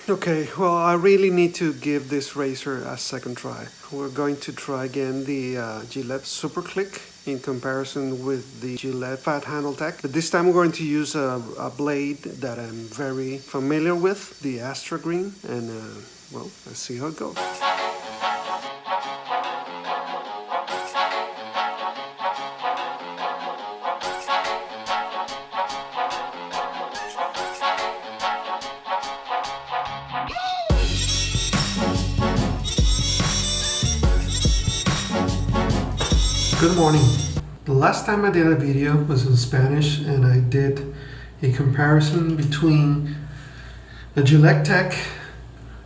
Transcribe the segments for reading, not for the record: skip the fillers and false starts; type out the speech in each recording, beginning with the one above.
Okay, well, I really need to give this razor a second try. We're going to try again the Gillette Super Click in comparison with the Gillette Fat Handle Tech. But this time we're going to use a blade that I'm very familiar with, the Astra Green, and well, let's see how it goes. Good morning. The last time I did a video was in Spanish and I did a comparison between the Gillette Tech.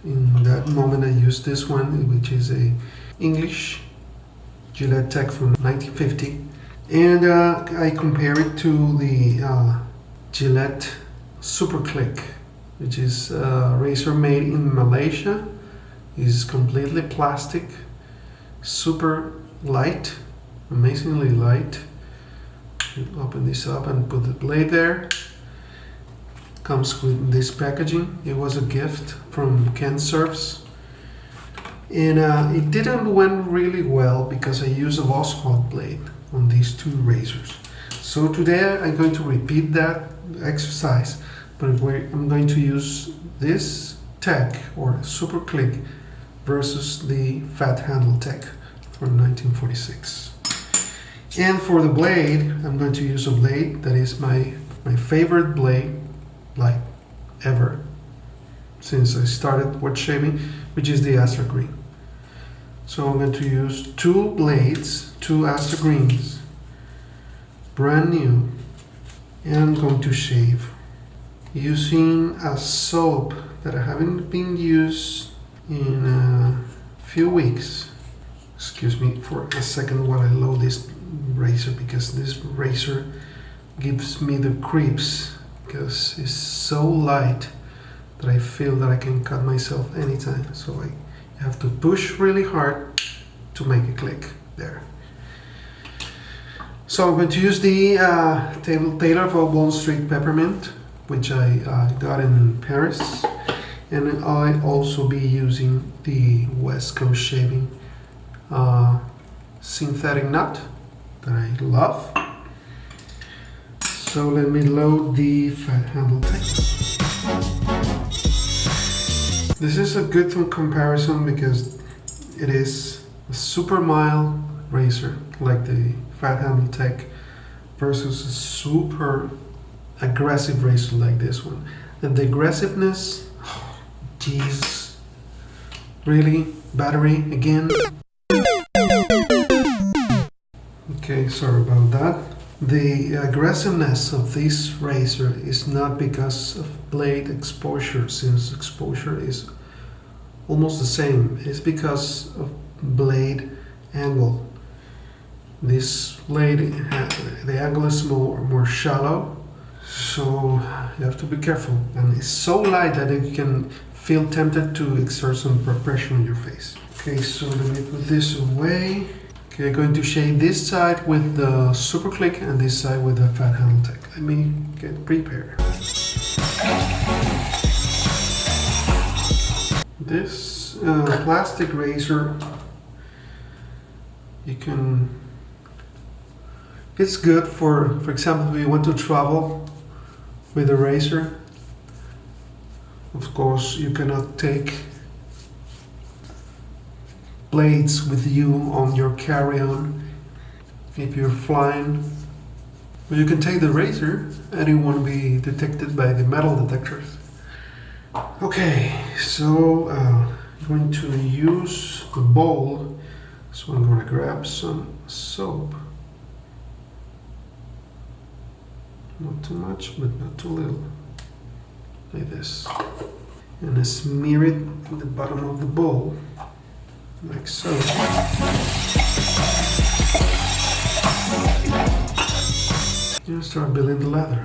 In that moment I used this one, which is a English Gillette Tech from 1950, and I compare it to the Gillette Super Click, which is a razor made in Malaysia. It's completely plastic, super light, amazingly light. You open this up and put the blade there. Comes with this packaging. It was a gift from Ken Surfs, and it didn't went really well because I used a lost hot blade on these two razors. So today I'm going to repeat that exercise, but I'm going to use this Tech or Super Click versus the Fat Handle Tech from 1946. And for the blade, I'm going to use a blade that is my favorite blade, like ever, since I started wood shaving, which is the Astra Green. So I'm going to use two blades, two Astra Greens, brand new, and I'm going to shave using a soap that I haven't been used in a few weeks. Excuse me for a second while I load this razor, because this razor gives me the creeps because it's so light that I feel that I can cut myself anytime. So I have to push really hard to make a click there. So I'm going to use the Taylor Vauban Street Peppermint, which I got in Paris, and I also be using the West Coast Shaving synthetic nut that I love. So let me load the Fat Handle Tech. This is a good comparison because it is a super mild razor like the Fat Handle Tech versus a super aggressive razor like this one. And the aggressiveness, oh, jeez, really? Battery again? Okay, sorry about that. The aggressiveness of this razor is not because of blade exposure, since exposure is almost the same. It's because of blade angle. This blade, the angle is more shallow, so you have to be careful. And it's so light that you can feel tempted to exert some pressure on your face. Okay, so let me put this away. Okay, I'm going to shave this side with the Super Click and this side with the Fat Handle Tech. Let me get prepared. This plastic razor, it's good for example, if you want to travel with a razor. Of course, you cannot take blades with you on your carry-on if you're flying. But you can take the razor and it won't be detected by the metal detectors. Okay, so I'm going to use the bowl. So I'm going to grab some soap. Not too much, but not too little. Like this. And I smear it at the bottom of the bowl. Like so. You start building the lather.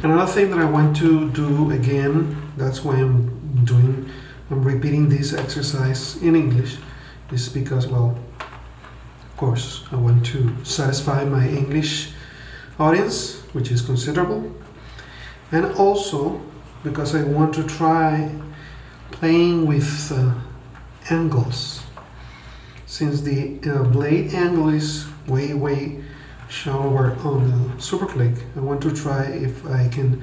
Another thing that I want to do again, that's why I'm doing I'm repeating this exercise in English is because, well, of course, I want to satisfy my English audience, which is considerable, and also because I want to try playing with angles. Since the blade angle is way shallower on the super click, I want to try if I can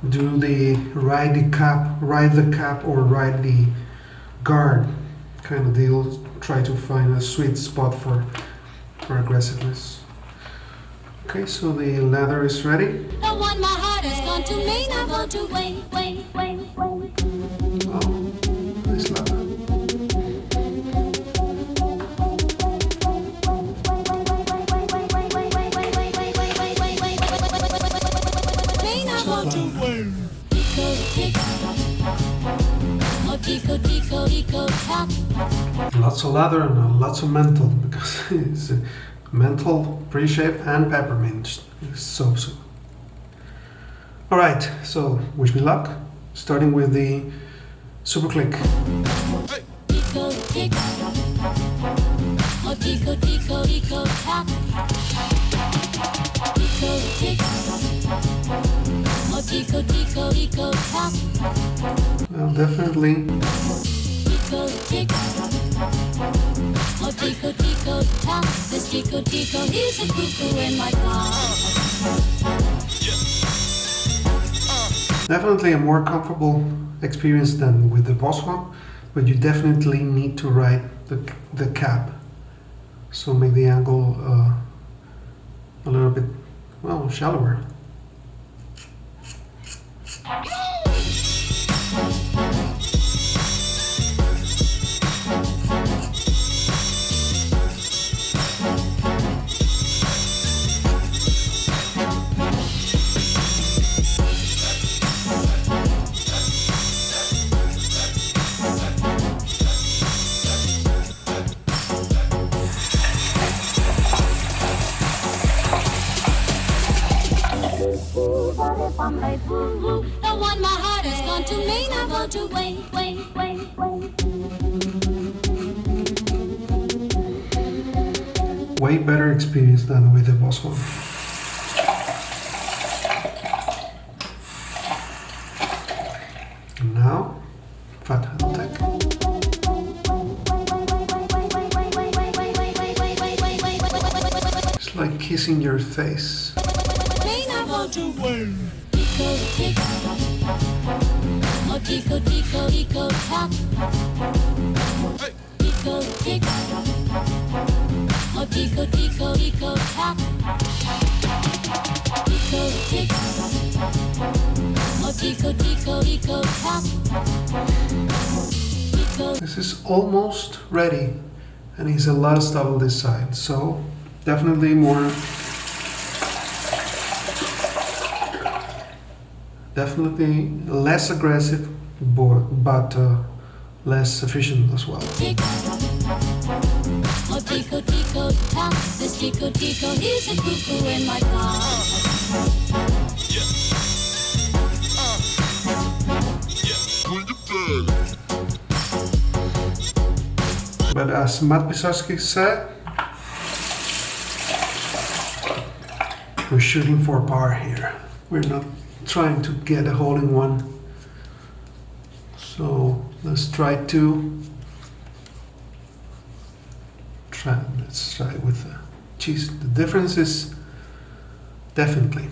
do the ride the cap or ride the guard kind of deal. Try to find a sweet spot for aggressiveness. Okay, so the leather is ready. The one my heart has gone to me, I want to wait. Oh, nice leather. Lots of leather and lots of menthol because it's menthol, pre-shave, and peppermint. It's so. Alright, so wish me luck. Starting with the super click. Well, definitely. Definitely a more comfortable experience than with the Boss one, but you definitely need to ride the cap. So make the angle a little bit, well, shallower. The one my heart has gone to me, I want to wait. Way better experience than with the Boss one. And now, fat handle tech. It's like kissing your face. This is almost ready, and it's a lot of stuff on this side, so definitely less aggressive, but less efficient as well. But as Matt Pisarski said, we're shooting for par here. We're not trying to get a hole in one. So let's try with the cheese. The difference is definitely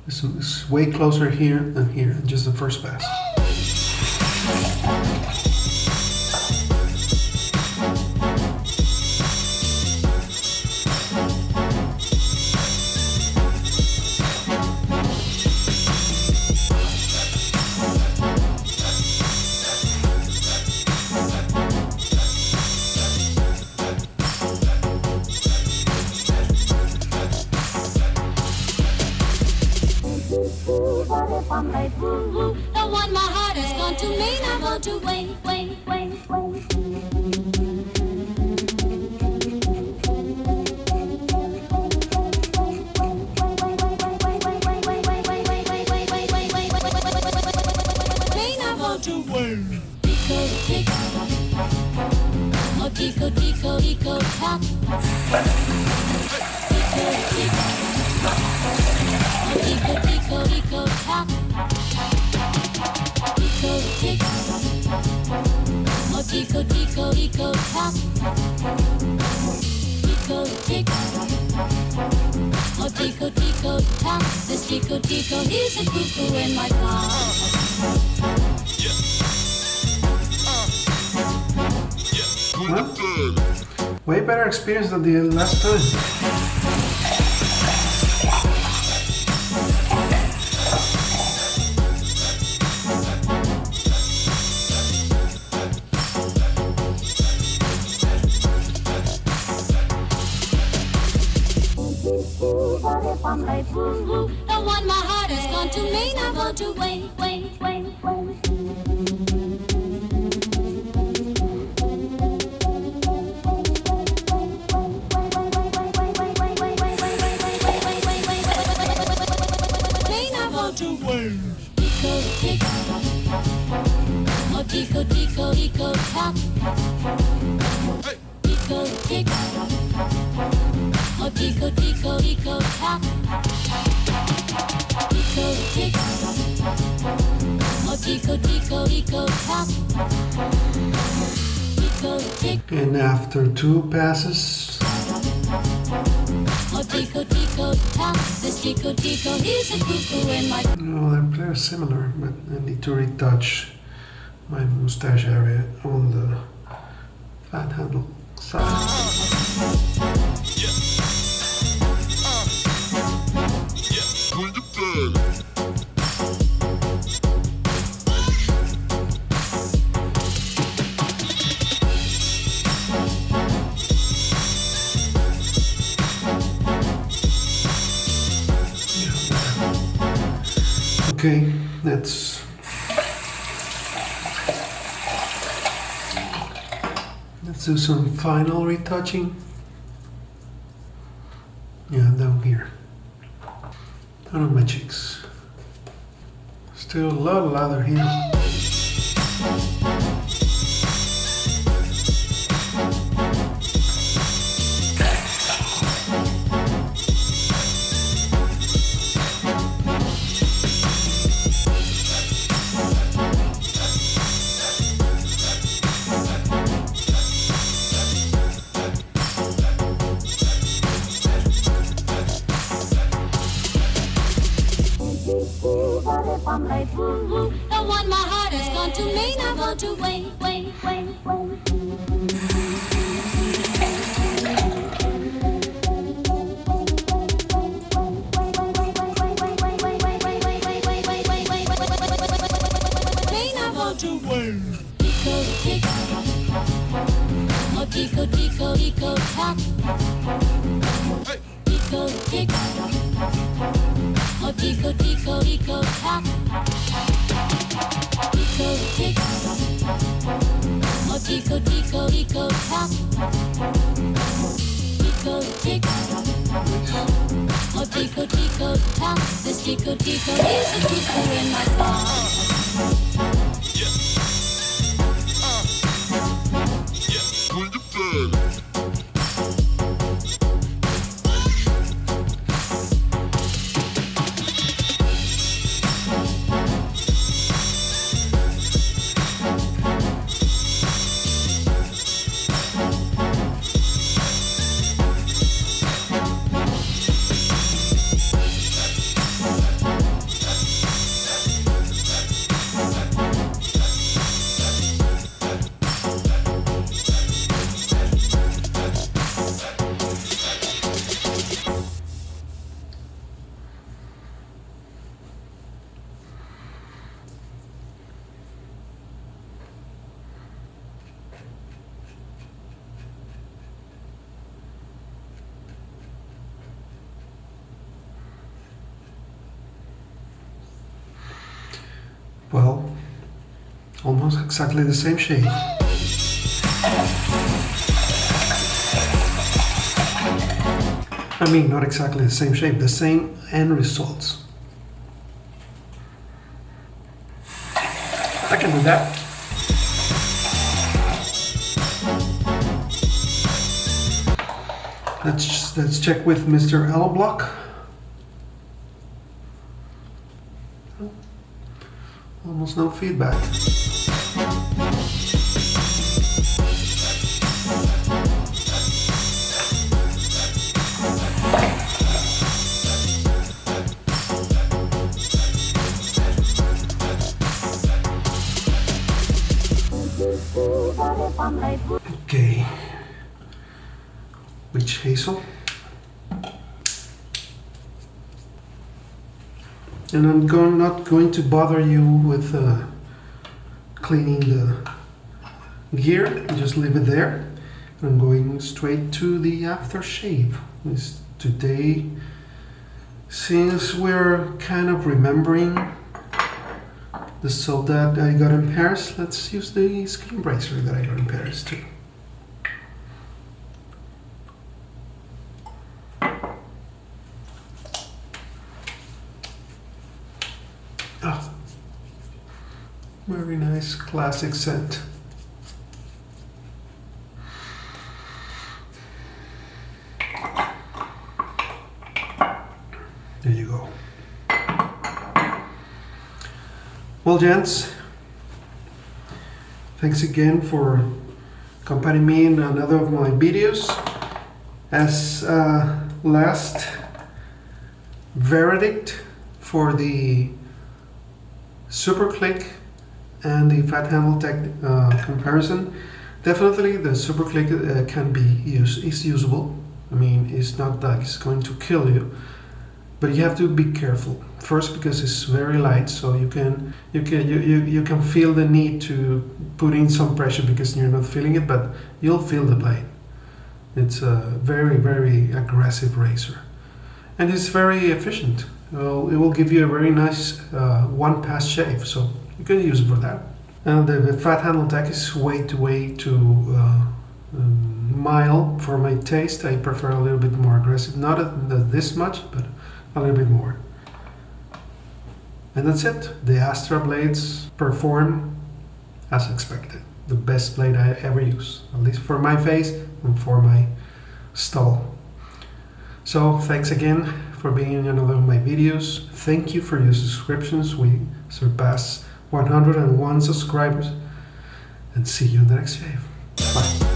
it's way closer here than here, just the first pass. The one my heart has gone to me, I want to wait. I want to wait. This tico tico, he's a cuckoo in my car. Well, way better experience than the last time. What if I'm late? The one my heart has gone to me, now go to wait. Tico tick, oh tico tico tico tock. Tico tick, oh tico tico tico tock. Tico tick, oh tico tico tico tock. Tico tick, And after 2 passes, oh tico tico tock. This tico tico, he's a cuckoo in my. they're similar, but I need to retouch my mustache area on the fat handle side. Okay, let's do some final retouching. Yeah, down here. Down on my cheeks. Still a lot of lather here. What if I'm late? The one my heart has gone to me, now go to wait. Tico tick, oh tico tico tico tock. Tico tick, oh tico tico tico tock. Tico tick, oh tico tico tico tock. Tico tick, oh tico tico tock. This tico tico is a cuckoo in my car. Well, almost exactly the same shade. I mean, not exactly the same shape, the same end results. I can do that. Let's check with Mr. L Block. Almost no feedback. Okay. Witch hazel. And I'm not going to bother you with cleaning the gear, just leave it there. I'm going straight to the aftershave. Today, since we're kind of remembering the soap that I got in Paris, let's use the skin bracer that I got in Paris too. Oh, very nice classic scent. There you go. Well, gents, thanks again for accompanying me in another of my videos. As last verdict for the Super Click and the Fat Handle Tech comparison, definitely the Super Click can be is usable. I mean, it's not like it's going to kill you, but you have to be careful. First, because it's very light, so you can feel the need to put in some pressure because you're not feeling it, but you'll feel the blade. It's a very, very aggressive razor, and it's very efficient. Well, it will give you a very nice one-pass shave, so you can use it for that. And the Fat Handle Tech is way too mild for my taste. I prefer a little bit more aggressive, not this much, but a little bit more. And that's it. The Astra blades perform as expected. The best blade I ever used, at least for my face and for my stall. So thanks again for being in another of my videos. Thank you for your subscriptions. We surpassed 101 subscribers. And see you in the next shave. Bye.